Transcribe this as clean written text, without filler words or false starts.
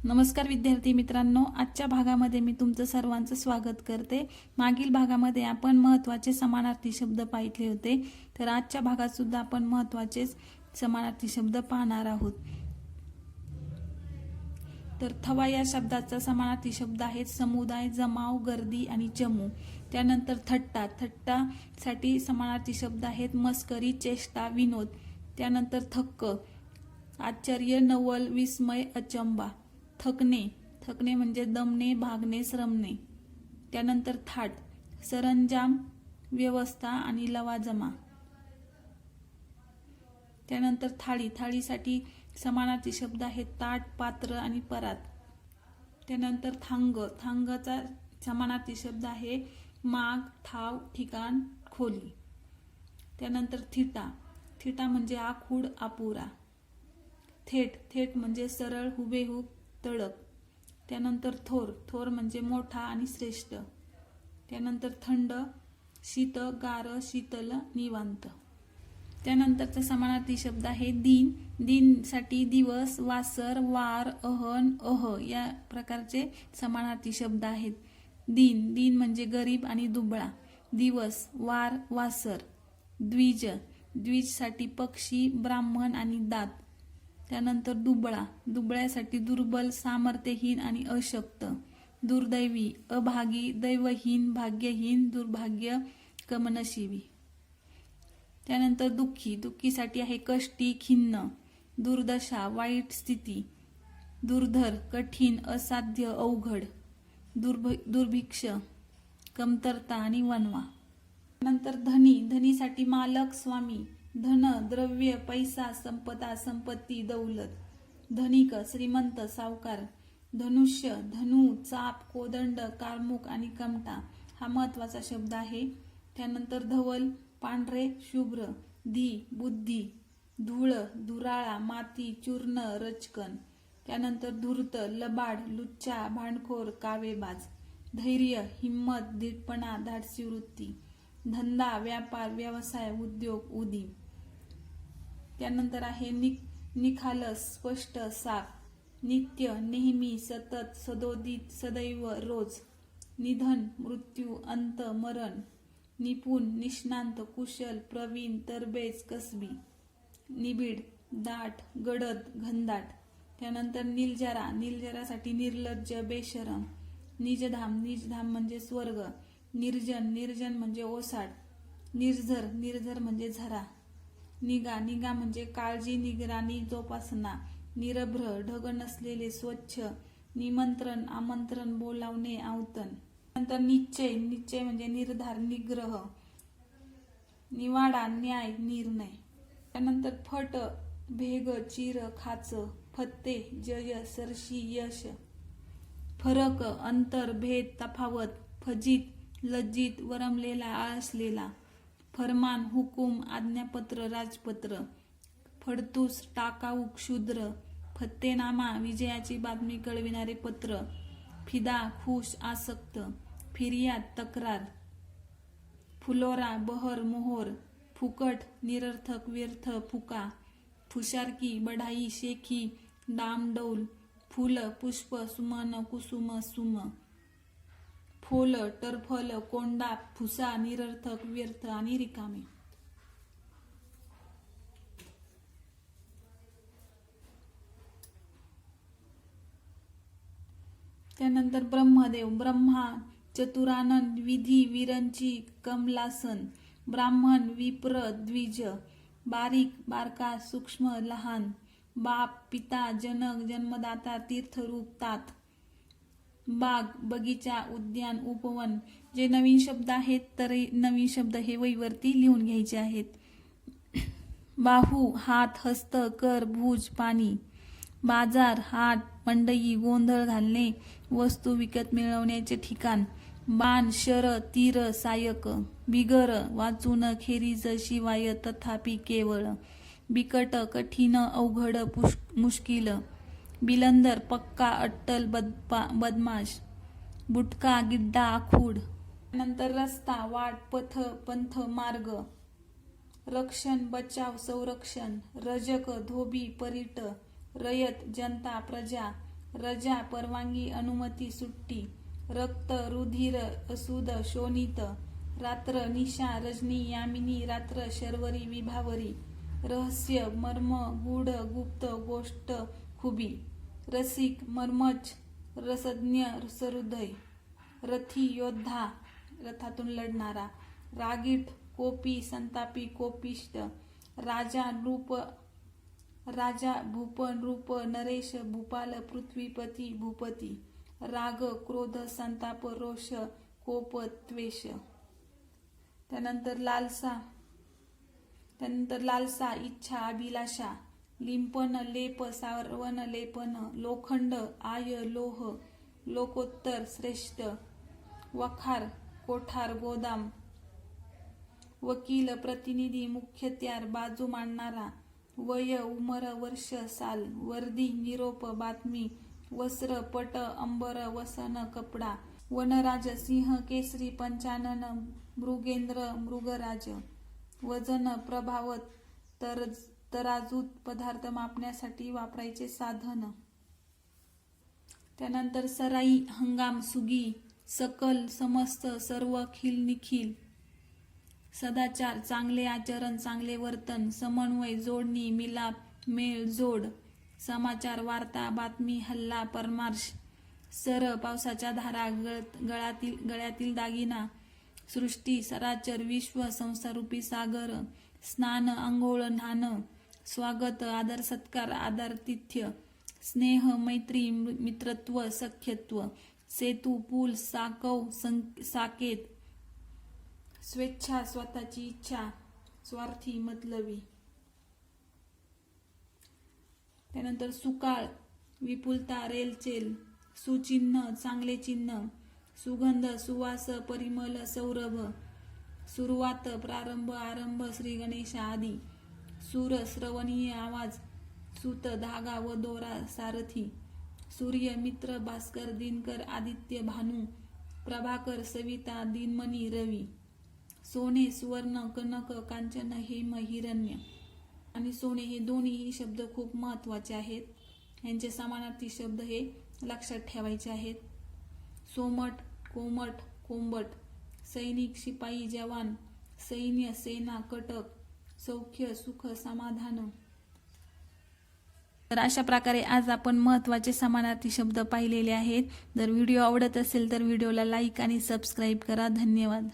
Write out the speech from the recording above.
नमस्कार विद्यार्थी मित्रांनो, आजच्या भागामध्ये मी तुमचं सर्वांचं स्वागत करते। मागील भागामध्ये आपण महत्त्वाचे समानार्थी शब्द पाहिले होते, तर आजच्या भागात सुद्धा आपण महत्त्वाचे समानार्थी शब्द पाहणार आहोत। तर थवा या शब्दाचा समानार्थी शब्द आहेत समुदाय, जमाव, गर्दी आणि जमू। त्यानंतर थट्टा, थट्टासाठी समानार्थी शब्द आहेत मस्करी, चेष्टा, विनोद। त्यानंतर थक्क, आश्चर्य, नवल, विस्मय, अचंबा। थकणे, थकणे म्हणजे दमणे, भागणे, श्रमणे। त्यानंतर थाट, सरंजाम, व्यवस्था आणि लवाजमा। त्यानंतर थाळी, थाळीसाठी समानार्थी शब्द आहेत ताट, पात्र आणि परात। त्यानंतर थांग, थांगचा समानार्थी शब्द आहे माग, ठाव, ठिकाण, खोली। त्यानंतर थिटा, थिटा म्हणजे आखूड, अपुरा। थेट, थेट म्हणजे सरळ, हुबेहूब, तडक। त्यानंतर थोर, थोर म्हणजे मोठा आणि श्रेष्ठ। त्यानंतर थंड, शीत, गार, शीतल, निवांत। त्यानंतरचा समानार्थी शब्द आहे दिन, दिन साठी दिवस, वासर, वार, अहन, या प्रकारचे समानार्थी शब्द आहेत। दिन, दिन म्हणजे गरीब आणि दुबळा। दिवस, वार, वासर। द्विज, द्विज साठी पक्षी, ब्राह्मण आणि दात। त्यानंतर दुबळा, दुबळ्यासाठी दुर्बल, सामर्थ्यहीन आणि अशक्त। दुर्दैवी, अभागी, दैवहीन, भाग्यहीन, दुर्भाग्य, कमनशिबी। त्यानंतर दुःखी, दुःखीसाठी आहे कष्टी, खिन्न। दुर्दशा, वाईट स्थिती। दुर्धर, कठीण, असाध्य, अवघड। दुर्भिक्ष, कमतरता आणि वणवा। नंतर धनी, धनीसाठी मालक, स्वामी। धन, द्रव्य, पैसा, संपदा, संपत्ती, दौलत। धनिक, श्रीमंत, सावकार। धनुष्य, धनु, चाप, कोदंड, कारमुक आणि कमटा हा महत्वाचा शब्द आहे। त्यानंतर धवल, पांढरे, शुभ्र। धी, बुद्धी। धूळ, धुराळा, माती, चूर्ण, रचकन। त्यानंतर धूर्त, लबाड, लुच्चा, भांडखोर, कावेबाज। धैर्य, हिम्मत, धीटपणा, धाडसी वृत्ती। धंदा, व्यापार, व्यवसाय, उद्योग, उदीम। त्यानंतर आहे निखालस, स्पष्ट, साफ। नित्य, नेहमी, सतत, सदोदित, सदैव, रोज। निधन, मृत्यू, अंत, मरण। निपुण, निष्णांत, कुशल, प्रवीण, तरबेज, कसबी। निबिड, दाट, गडद, घनदाट। त्यानंतर निलजरा, निलजरासाठी निर्लज्ज, बेशरम। निजधाम, निजधाम म्हणजे स्वर्ग। निर्जन, निर्जन म्हणजे ओसाड। निर्झर, निर्झर म्हणजे झरा। निगा, निगा म्हणजे काळजी, निगराणी, जोपासना। निरभ्र, ढग नसलेले, स्वच्छ। निमंत्रण, आमंत्रण, बोलावणे, आवतन। नंतर निश्चय, निश्चय म्हणजे निर्धार, निग्रह। निवाडा, न्याय, निर्णय। त्यानंतर फट, भेग, चिर, खाच। फत्ते, जय, सरशी, यश। फरक, अंतर, भेद, तफावत। फजित, लज्जित, वरमलेला, आळसलेला। फरमान, हुकूम, आज्ञापत्र, राजपत्र। फडतूस, टाकाऊ, क्षुद्र। फत्तेनामा, विजयाची बातमी कळविणारे पत्र। फिदा, खुश, आसक्त। फिर्याद, तक्रार। फुलोरा, बहर, मोहोर। फुकट, निरर्थक, व्यर्थ, फुका। फुशारकी, बढाई, शेखी, डामडौल। फुल, पुष्प, सुमन, कुसुम, सुम। फोल, टरफल, कोंडा, फुसा, निरर्थक, व्यर्थ आणि रिकामे। त्यानंतर ब्रह्मदेव, ब्रह्मा, चतुरानन, विधी, विरंची, कमलासन। ब्राह्मण, विप्र, द्विज। बारीक, बारका, सूक्ष्म, लहान। बाप, पिता, जनक, जन्मदाता, तीर्थरूप, तात। बाग, बगीचा, उद्यान, उपवन। जे नवीन शब्द आहेत तर नवीन शब्द हे वहीवरती लिहून घ्यायचे आहेत। बाहू, हात, हस्त, कर, भुज, पाणी। बाजार, हाट, मंडई, गोंधळ घालणे, वस्तू विकत मिळवण्याचे ठिकाण। बाण, शर, तीर, सायक। बिगर, वाचून, खेरीज, शिवाय, तथापि, केवळ। बिकट, कठीण, अवघड, मुश्किल। बिलंदर, पक्का, अट्टल, बदमाश। बुटका, गिड्डा, आखूड। नंतर रस्ता, वाट, पथ, पंथ, मार्ग। रक्षण, बचाव, संरक्षण। रजक, धोबी, परीट। रयत, जनता, प्रजा। रजा परवानगी अनुमती सुट्टी, रक्त रुधिर असुद शोणित, रात्र निशा रजनी यामिनी रात्र शर्वरी विभावरी, रहस्य मर्म गूढ गुप्त गोष्ट खुबी, रसिक मर्मच रसज्ञ सहृदय, रथी योद्धा रथातून लढणारा, रागीट कोपी संतापी कोपिष्ट, राजा नृप राजा भूप नृप नरेश भूपाल पृथ्वीपती भूपती, राग क्रोध संताप रोष कोप त्वेष. त्यानंतर लालसा इच्छा अभिलाषा, लिंपन लेप सारवण लेपन, लोखंड आय लोह लोकोत्तर श्रेष्ठ, वखार कोठार गोदाम, वकील प्रतिनिधी मुख्यत्यार बाजू मांडणारा, वय उमर वर्ष साल, वर्दी निरोप बातमी, वस्त्र पट अंबर वसन कपडा, वनराज सिंह केसरी पंचानन मृगेंद्र मृगराज, वजन प्रभावत तराजूत पदार्थ मापण्यासाठी वापरायचे साधन. त्यानंतर सराई हंगाम सुगी, सकल समस्त सर्व खिल निखिल, सदाचार चांगले आचरण चांगले वर्तन, समन्वय जोडणी मिलाप मेळ जोड, समाचार वार्ता बातमी हल्ला परामर्श, सर पावसाच्या धारा गळ्यातील दागिना, सृष्टी सराचर विश्व संसारूपी सागर, स्नान अंघोळ न्हाणं, स्वागत आदर सत्कार आदरातिथ्य, स्नेह मैत्री मित्रत्व सख्यत्व, सेतू पूल साकव साकेत, स्वेच्छा स्वतःची इच्छा स्वार्थी मतलबी. त्यानंतर सुकाळ विपुलता रेलचेल, सुचिन्ह चांगले चिन्ह, सुगंध सुवास परिमल सौरभ, सुरुवात प्रारंभ आरंभ श्री गणेश आदी, सूर श्रवणीय आवाज, सूत धागा व दोरा सारथी, सूर्य मित्र भास्कर दिनकर आदित्य भानू, प्रभाकर सविता दिनमणी रवी, सोने सुवर्ण कनक कांचन हेम हिरण्य. आणि सोने हे दोन्ही शब्द खूप महत्त्वाचे आहेत. यांचे समानार्थी शब्द हे लक्षात ठेवायचे आहेत. सोमट कोमट कोंबट, सैनिक शिपाई जवान, सैन्य सेना कटक, सौख्य सुख समाधान. तर अशा प्रकारे आज आपण महत्त्वाचे समानार्थी शब्द पाहिलेले आहेत. जर व्हिडिओ आवडत असेल तर व्हिडिओला लाईक आणि सबस्क्राईब करा. धन्यवाद.